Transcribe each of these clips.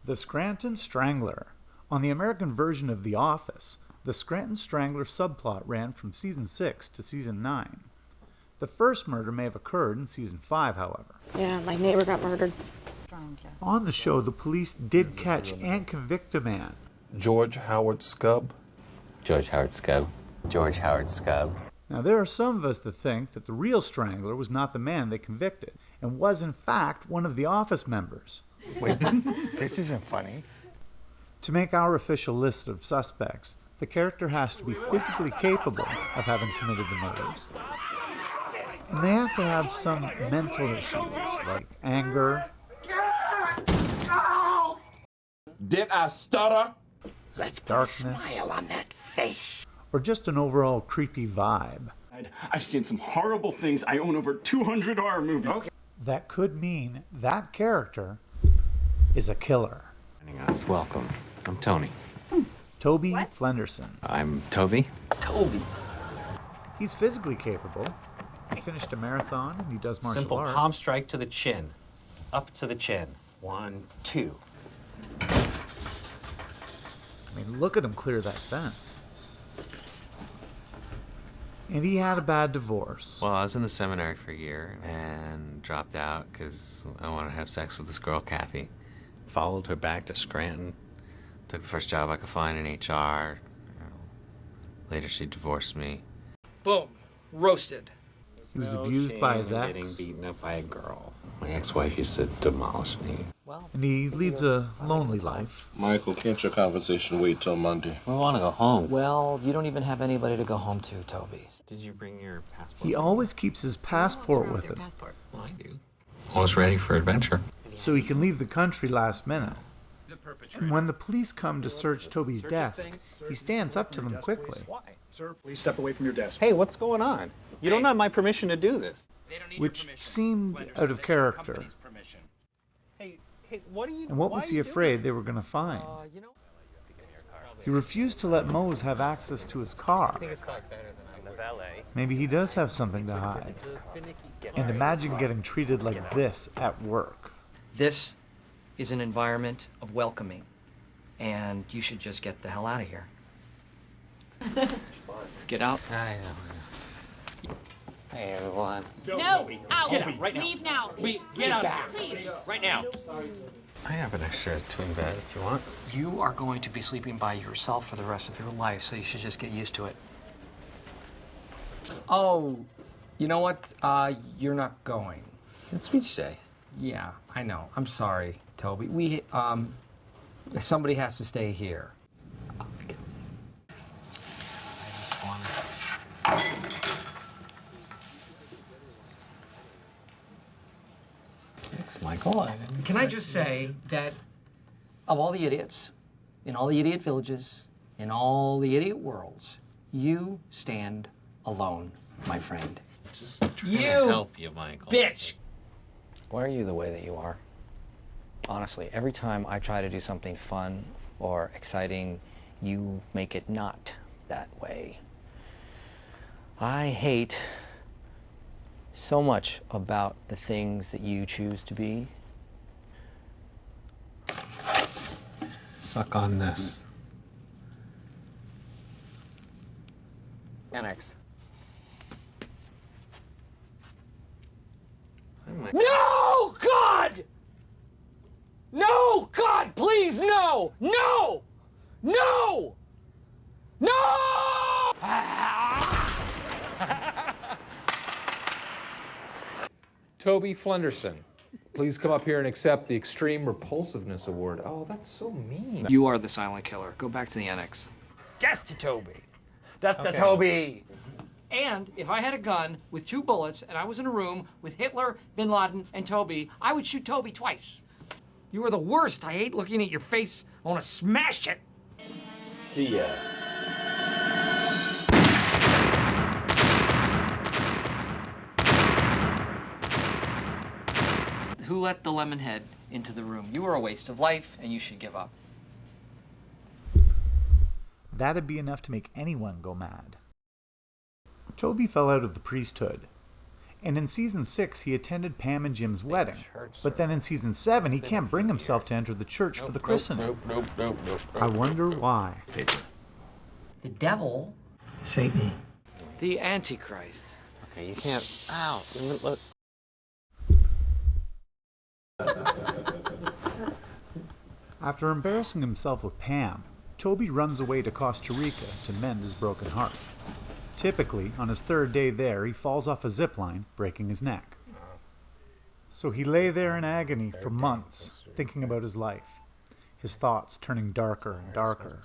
The Scranton Strangler. On the American version of The Office, the Scranton Strangler subplot ran from Season 6 to Season 9. The first murder may have occurred in Season 5, however. Yeah, my neighbor got murdered. On the show, the police did catch and convict a man. George Howard Skub. George Howard Skub. George Howard Skub. Now, there are some of us that think that the real Strangler was not the man they convicted, and was in fact one of the Office members. Wait, this isn't funny. To make our official list of suspects, the character has to be physically capable of having committed the murders. And they have to have some mental issues, like anger. Did I stutter? Let's put Darkness. a smile on that face. Or just an overall creepy vibe. I've seen some horrible things. I own over 200 horror movies. Okay. That could mean that character is a killer. Us. Welcome. I'm Tony. Toby Flenderson. I'm Toby. Toby. He's physically capable. He finished a marathon and he does martial Simple arts. palm strike to the chin. Up to the chin. 1, 2. I mean, look at him clear that fence. And he had a bad divorce. Well, I was in the seminary for a year and dropped out because I wanted to have sex with this girl, Kathy. Followed her back to Scranton. Took the first job I could find in HR. Later, she divorced me. Boom. Roasted. He was abused by his ex. Getting beaten up by a girl. My ex-wife used to demolish me. And he leads a lonely life. Michael, can't your conversation wait till Monday? We want to go home. Well, you don't even have anybody to go home to, Toby. Did you bring your passport? He always keeps his passport with him, Well, I do. Always ready for adventure. so he can leave the country last minute. And when the police come to search Toby's desk, he stands up to them quickly. Sir, please step away from your desk. Hey, what's going on? You don't have my permission to do this. Which seemed out of character. Hey, what are you? And what was he afraid they were going to find? He refused to let Mose have access to his car. Maybe he does have something to hide. And imagine getting treated like this at work. This is an environment of welcoming, and you should just get the hell out of here. Get out. I know. Hey, everyone. No, out. Get out right now. Leave now. Get out. Please. Right now. I have an extra twin bed if you want. You are going to be sleeping by yourself for the rest of your life, so you should just get used to it. Oh, you know what? You're not going. It's speech day. Yeah, I know. I'm sorry, Toby. Somebody has to stay here. I just wanted... Thanks, Michael. Can I just say that of all the idiots, in all the idiot villages, in all the idiot worlds, you stand alone, my friend. Just trying to help you, Michael. Bitch! Why are you the way that you are? Honestly, every time I try to do something fun or exciting, you make it not that way. I hate so much about the things that you choose to be. Suck on this. Annex. No, God! No, God, please, no! No! No! No! Toby Flenderson, please come up here and accept the Extreme Repulsiveness Award. Oh, that's so mean. You are the silent killer. Go back to the annex. Death to Toby. Death to Toby. And if I had a gun with 2 bullets and I was in a room with Hitler, Bin Laden, and Toby, I would shoot Toby twice. You are the worst. I hate looking at your face. I want to smash it. See ya. Who let the lemon head into the room? You are a waste of life, and you should give up. That'd be enough to make anyone go mad. Toby fell out of the priesthood, And in Season 6, he attended Pam and Jim's wedding. But then in Season 7, he can't bring himself to enter the church for the christening. I wonder why. The devil. Satan. The Antichrist. Okay, you can't. Ow! Look. After embarrassing himself with Pam, Toby runs away to Costa Rica to mend his broken heart. Typically, on his third day there, he falls off a zipline, breaking his neck. So he lay there in agony for months, thinking about his life, his thoughts turning darker and darker.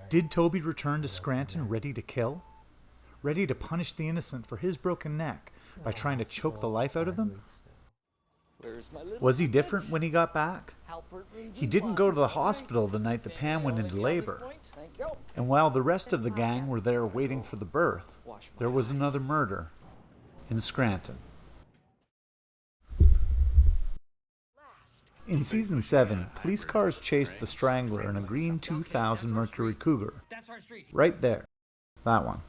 Did Toby return to Scranton ready to kill? Ready to punish the innocent for his broken neck by trying to choke the life out of them? Was he different when he got back? He didn't go to the hospital the night that Pam went into labor. And while the rest of the gang were there waiting for the birth, there was another murder in Scranton. In Season 7, police cars chased the Strangler in a green 2000 Mercury Cougar. Right there. That one.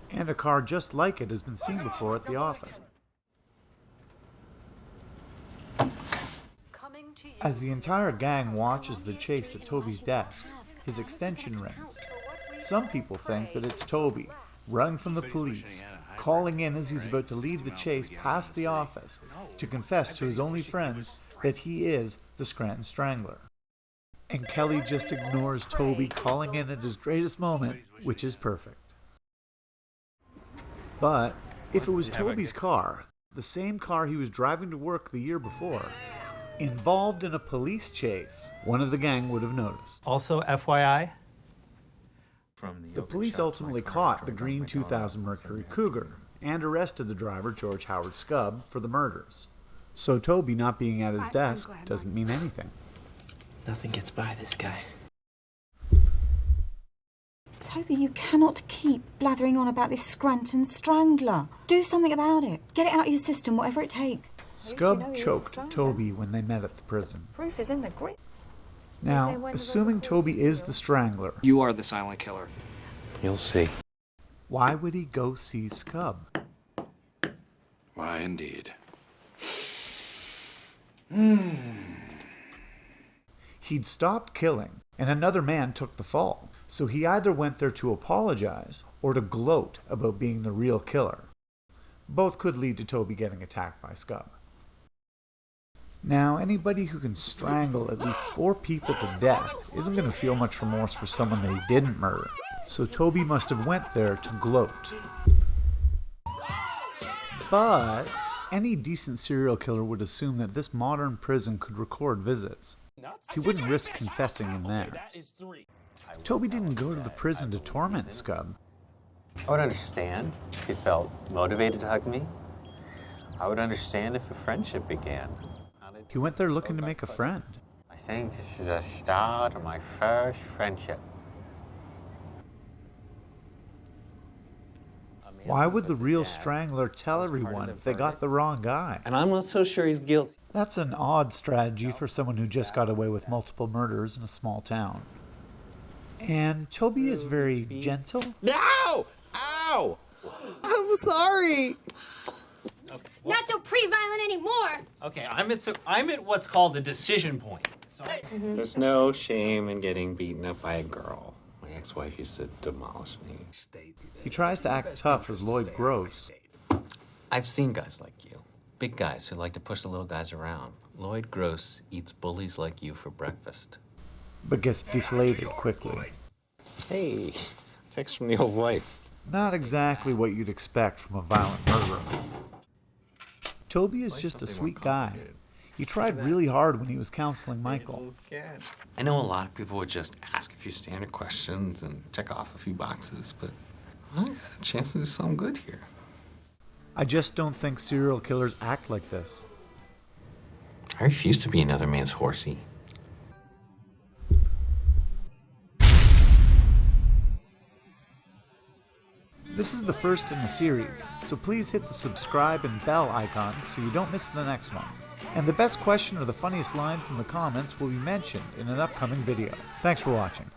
And a car just like it has been seen before at the office. As the entire gang watches the chase at Toby's desk, his extension rings. Some people think that it's Toby, running from the police, calling in as he's about to lead the chase past the office to confess to his only friends that he is the Scranton Strangler. And Kelly just ignores Toby calling in at his greatest moment, which is perfect. But if it was Toby's car, the same car he was driving to work the year before, involved in a police chase, one of the gang would have noticed. Also, FYI, The police ultimately caught the green 2000 Mercury Cougar and arrested the driver, George Howard Skub, for the murders. So Toby not being at his desk doesn't mean anything. nothing gets by this guy. Toby, you cannot keep blathering on about this Scranton Strangler. Do something about it. Get it out of your system, whatever it takes. Scub choked Toby when they met at the prison. Proof is in the grip. Now, assuming Toby is the Strangler, You are the silent killer. You'll see. why would he go see Scub? Why, indeed. He'd stopped killing, and another man took the fall. So he either went there to apologize or to gloat about being the real killer. Both could lead to Toby getting attacked by Scub. Now, anybody who can strangle at least 4 people to death isn't going to feel much remorse for someone that he didn't murder. So Toby must have went there to gloat. But any decent serial killer would assume that this modern prison could record visits. He wouldn't risk confessing in there. Toby didn't go to the prison to torment Scub. I would understand if he felt motivated to hug me. I would understand if a friendship began. He went there looking to make a friend. I think this is the start of my first friendship. Why would the real Strangler tell everyone if they got the wrong guy? And I'm not so sure he's guilty. That's an odd strategy for someone who just got away with multiple murders in a small town. And Toby is very gentle. No! Ow! I'm sorry. Not so pre-violent anymore. Okay, I'm at what's called the decision point. Sorry. There's no shame in getting beaten up by a girl. My ex-wife used to demolish me. He tries to act tough as Lloyd Gross. I've seen guys like you. Big guys who like to push the little guys around. Lloyd Gross eats bullies like you for breakfast. But gets deflated quickly. Hey, text from the old wife. Not exactly what you'd expect from a violent murderer. Toby is just a sweet guy. He tried really hard when he was counseling Michael. I know a lot of people would just ask a few standard questions and check off a few boxes, but I got a chance to do something good here. I just don't think serial killers act like this. I refuse to be another man's horsey. This is the first in the series, so please hit the subscribe and bell icons so you don't miss the next one. And the best question or the funniest line from the comments will be mentioned in an upcoming video. Thanks for watching.